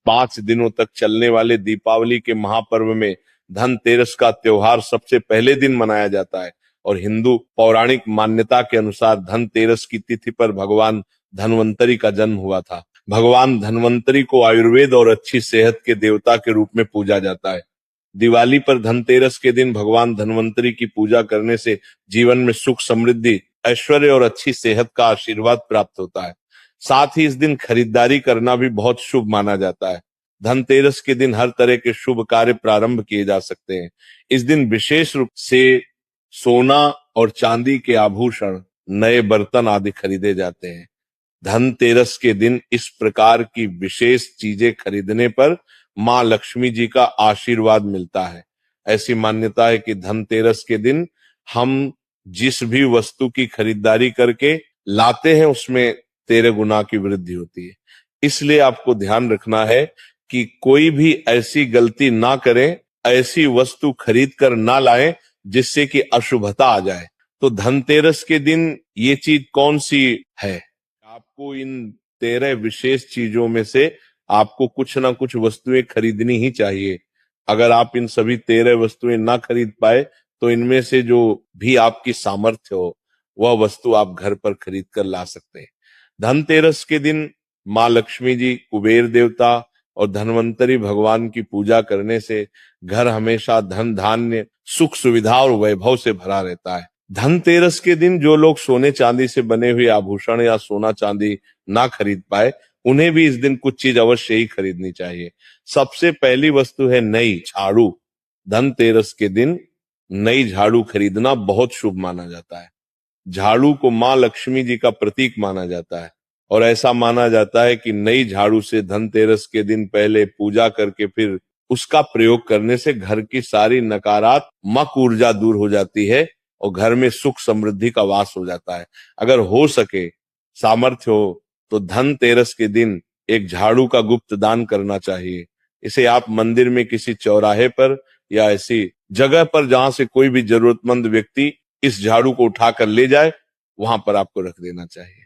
5 दिनों तक चलने वाले दीपावली के महापर्व में धनतेरस का त्योहार सबसे पहले दिन मनाया जाता है। और हिंदू पौराणिक मान्यता के अनुसार धनतेरस की तिथि पर भगवान धन्वंतरी का जन्म हुआ था। भगवान धन्वंतरी को आयुर्वेद और अच्छी सेहत के देवता के रूप में पूजा जाता है। दिवाली पर धनतेरस के दिन भगवान धन्वंतरी की पूजा करने से जीवन में सुख, समृद्धि, ऐश्वर्य और अच्छी सेहत का आशीर्वाद प्राप्त होता है। साथ ही इस दिन खरीदारी करना भी बहुत शुभ माना जाता है। धनतेरस के दिन हर तरह के शुभ कार्य प्रारंभ किए जा सकते हैं। इस दिन विशेष रूप से सोना और चांदी के आभूषण, नए बर्तन आदि खरीदे जाते हैं। धनतेरस के दिन इस प्रकार की विशेष चीजें खरीदने पर मां लक्ष्मी जी का आशीर्वाद मिलता है। ऐसी मान्यता है कि धनतेरस के दिन हम जिस भी वस्तु की खरीदारी करके लाते हैं उसमें 13 गुना की वृद्धि होती है। इसलिए आपको ध्यान रखना है कि कोई भी ऐसी गलती ना करें, ऐसी वस्तु खरीद कर ना लाएं जिससे कि अशुभता आ जाए। तो धनतेरस के दिन ये चीज कौन सी है? आपको इन 13 विशेष चीजों में से आपको कुछ ना कुछ वस्तुएं खरीदनी ही चाहिए। अगर आप इन सभी 13 वस्तुएं ना खरीद पाए तो इनमें से जो भी आपकी सामर्थ्य हो वह वस्तु आप घर पर खरीद कर ला सकते हैं। धनतेरस के दिन मां लक्ष्मी जी, कुबेर देवता और धन्वंतरी भगवान की पूजा करने से घर हमेशा धन, धान्य, सुख, सुविधा और वैभव से भरा रहता है। धनतेरस के दिन जो लोग सोने चांदी से बने हुए आभूषण या सोना चांदी ना खरीद पाए, उन्हें भी इस दिन कुछ चीज अवश्य ही खरीदनी चाहिए। सबसे पहली वस्तु है नई झाड़ू। धनतेरस के दिन नई झाड़ू खरीदना बहुत शुभ माना जाता है। झाड़ू को मां लक्ष्मी जी का प्रतीक माना जाता है और ऐसा माना जाता है कि नई झाड़ू से धनतेरस के दिन पहले पूजा करके फिर उसका प्रयोग करने से घर की सारी नकारात्मक ऊर्जा दूर हो जाती है और घर में सुख, समृद्धि का वास हो जाता है। अगर हो सके, सामर्थ्य हो तो धनतेरस के दिन एक झाड़ू का गुप्त दान करना चाहिए। इसे आप मंदिर में किसी चौराहे पर या ऐसी जगह पर जहां से कोई भी जरूरतमंद व्यक्ति इस झाड़ू को उठाकर ले जाए, वहां पर आपको रख देना चाहिए।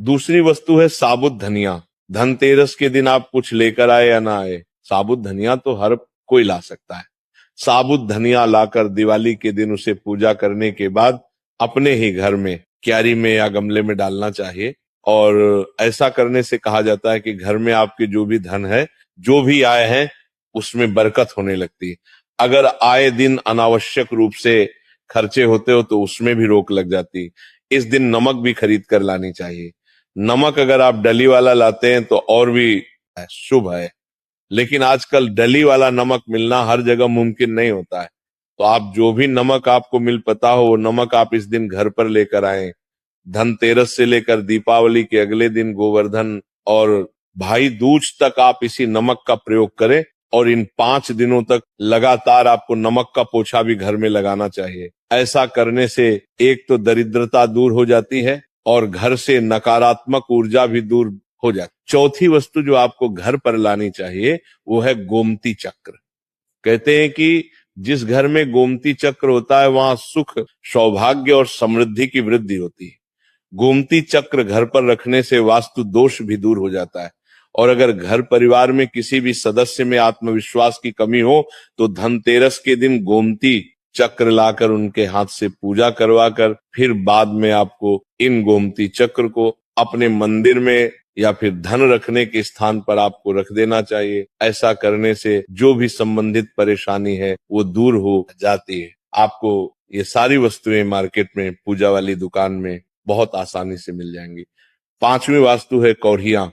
दूसरी वस्तु है साबुत धनिया। धनतेरस के दिन आप कुछ लेकर आए या ना आए, साबुत धनिया तो हर कोई ला सकता है। साबुत धनिया लाकर दिवाली के दिन उसे पूजा करने के बाद अपने ही घर में क्यारी में या गमले में डालना चाहिए। और ऐसा करने से कहा जाता है कि घर में आपके जो भी धन है, जो भी आए हैं, उसमें बरकत होने लगती है। अगर आए दिन अनावश्यक रूप से खर्चे होते हो तो उसमें भी रोक लग जाती। इस दिन नमक भी खरीद कर लानी चाहिए। नमक अगर आप डली वाला लाते हैं तो और भी शुभ है, लेकिन आजकल डली वाला नमक मिलना हर जगह मुमकिन नहीं होता है। तो आप जो भी नमक आपको मिल पता हो वो नमक आप इस दिन घर पर लेकर आए। धनतेरस से लेकर दीपावली के अगले दिन गोवर्धन और भाई दूज तक आप इसी नमक का प्रयोग करें और इन 5 दिनों तक लगातार आपको नमक का पोछा भी घर में लगाना चाहिए। ऐसा करने से एक तो दरिद्रता दूर हो जाती है और घर से नकारात्मक ऊर्जा भी दूर हो जाती। चौथी वस्तु जो आपको घर पर लानी चाहिए वो है गोमती चक्र। कहते हैं कि जिस घर में गोमती चक्र होता है वहां सुख, सौभाग्य और समृद्धि की वृद्धि होती है। गोमती चक्र घर पर रखने से वास्तु दोष भी दूर हो जाता है। और अगर घर परिवार में किसी भी सदस्य में आत्मविश्वास की कमी हो तो धनतेरस के दिन गोमती चक्र लाकर उनके हाथ से पूजा करवाकर फिर बाद में आपको इन गोमती चक्र को अपने मंदिर में या फिर धन रखने के स्थान पर आपको रख देना चाहिए। ऐसा करने से जो भी संबंधित परेशानी है वो दूर हो जाती है। आपको ये सारी वस्तुएं मार्केट में, पूजा वाली दुकान में बहुत आसानी से मिल जाएंगी। 5वीं वास्तु है कौड़ियां।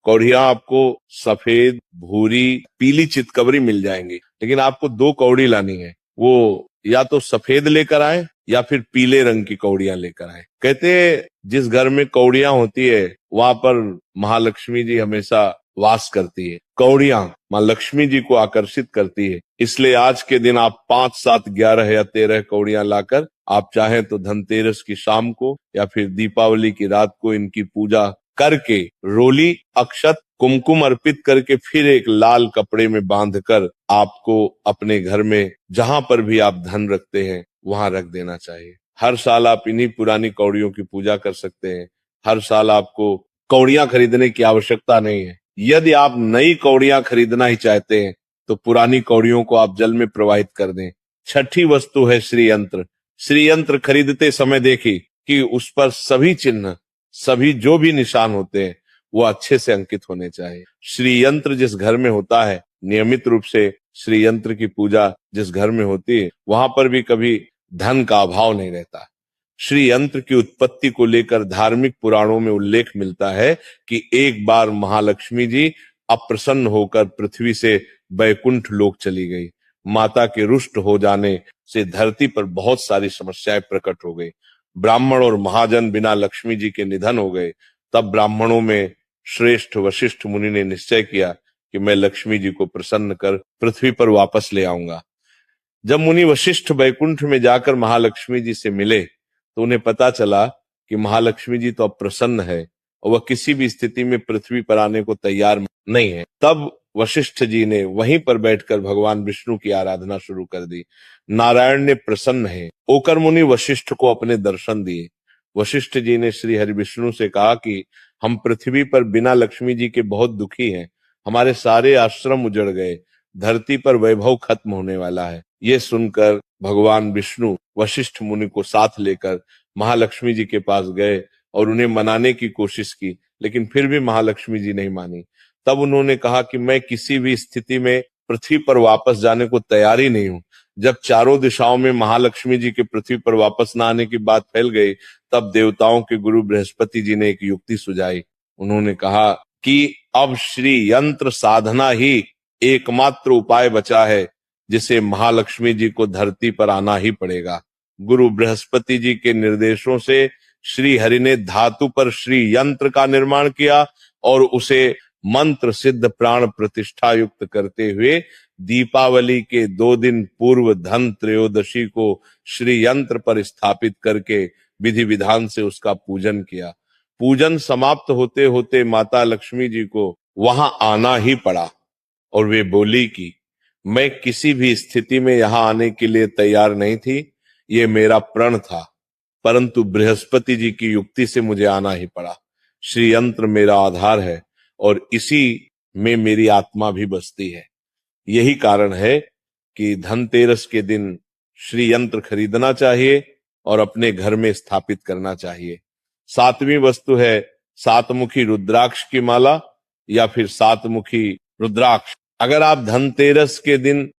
कौड़ियां आपको सफेद, भूरी, पीली चितकबरी मिल जाएंगी, लेकिन आपको 2 कौड़ी लानी है। वो या तो सफेद लेकर आए या फिर पीले रंग की कौड़ियां लेकर आए। कहते हैं जिस घर में कौड़ियां होती है वहां पर महालक्ष्मी जी हमेशा वास करती है। कौड़ियां मां लक्ष्मी जी को आकर्षित करती है। इसलिए आज के दिन आप 5, 7, 11 या 13 कौड़ियां लाकर आप चाहें तो धनतेरस की शाम को या फिर दीपावली की रात को इनकी पूजा करके रोली, अक्षत, कुमकुम अर्पित करके फिर एक लाल कपड़े में बांधकर आपको अपने घर में जहां पर भी आप धन रखते हैं वहां रख देना चाहिए। हर साल आप इन्हीं पुरानी कौड़ियों की पूजा कर सकते हैं। हर साल आपको कौड़ियां खरीदने की आवश्यकता नहीं है। यदि आप नई कौड़ियां खरीदना ही चाहते हैं तो पुरानी कौड़ियों को आप जल में प्रवाहित कर दें। छठी वस्तु है श्री यंत्र। श्री यंत्र खरीदते समय देखिए कि उस पर सभी चिन्ह, सभी जो भी निशान होते हैं वो अच्छे से अंकित होने चाहिए। श्री यंत्र जिस घर में होता है, नियमित रूप से श्री यंत्र की पूजा जिस घर में होती है, वहां पर भी कभी धन का अभाव नहीं रहता। श्री यंत्र की उत्पत्ति को लेकर धार्मिक पुराणों में उल्लेख मिलता है कि एक बार महालक्ष्मी जी अप्रसन्न होकर पृथ्वी से वैकुंठ लोक चली गई। माता के रुष्ट हो जाने से धरती पर बहुत सारी समस्याएं प्रकट हो गई। ब्राह्मण और महाजन बिना लक्ष्मी जी के निधन हो गए। तब ब्राह्मणों में श्रेष्ठ वशिष्ठ मुनि ने निश्चय किया कि मैं लक्ष्मी जी को प्रसन्न कर पृथ्वी पर वापस ले आऊंगा। जब मुनि वशिष्ठ वैकुंठ में जाकर महालक्ष्मी जी से मिले तो उन्हें पता चला कि महालक्ष्मी जी तो अब प्रसन्न है और वह किसी भी स्थिति में पृथ्वी पर आने को तैयार नहीं है। तब वशिष्ठ जी ने वहीं पर बैठकर भगवान विष्णु की आराधना शुरू कर दी। नारायण ने प्रसन्न है होकर मुनि वशिष्ठ को अपने दर्शन दिए। वशिष्ठ जी ने श्री हरि विष्णु से कहा कि हम पृथ्वी पर बिना लक्ष्मी जी के बहुत दुखी हैं। हमारे सारे आश्रम उजड़ गए, धरती पर वैभव खत्म होने वाला है। ये सुनकर भगवान विष्णु वशिष्ठ मुनि को साथ लेकर महालक्ष्मी जी के पास गए और उन्हें मनाने की कोशिश की, लेकिन फिर भी महालक्ष्मी जी नहीं मानी। तब उन्होंने कहा कि मैं किसी भी स्थिति में पृथ्वी पर वापस जाने को तैयार ही नहीं हूं। जब चारों दिशाओं में महालक्ष्मी जी के पृथ्वी पर वापस न आने की बात फैल गई, तब देवताओं के गुरु बृहस्पति जी ने एक युक्ति सुझाई। उन्होंने कहा कि अब श्री यंत्र साधना ही एकमात्र उपाय बचा है जिसे महालक्ष्मी जी को धरती पर आना ही पड़ेगा। गुरु बृहस्पति जी के निर्देशों से श्री हरि ने धातु पर श्री यंत्र का निर्माण किया और उसे मंत्र सिद्ध प्राण प्रतिष्ठा युक्त करते हुए दीपावली के 2 दिन पूर्व धन त्रयोदशी को श्री यंत्र पर स्थापित करके विधि विधान से उसका पूजन किया। पूजन समाप्त होते होते माता लक्ष्मी जी को वहां आना ही पड़ा और वे बोली कि मैं किसी भी स्थिति में यहां आने के लिए तैयार नहीं थी, ये मेरा प्रण था, परंतु बृहस्पति जी की युक्ति से मुझे आना ही पड़ा। श्री यंत्र मेरा आधार है और इसी में मेरी आत्मा भी बसती है। यही कारण है कि धनतेरस के दिन श्री यंत्र खरीदना चाहिए और अपने घर में स्थापित करना चाहिए। 7वीं वस्तु है सातमुखी रुद्राक्ष की माला या फिर सातमुखी रुद्राक्ष। अगर आप धनतेरस के दिन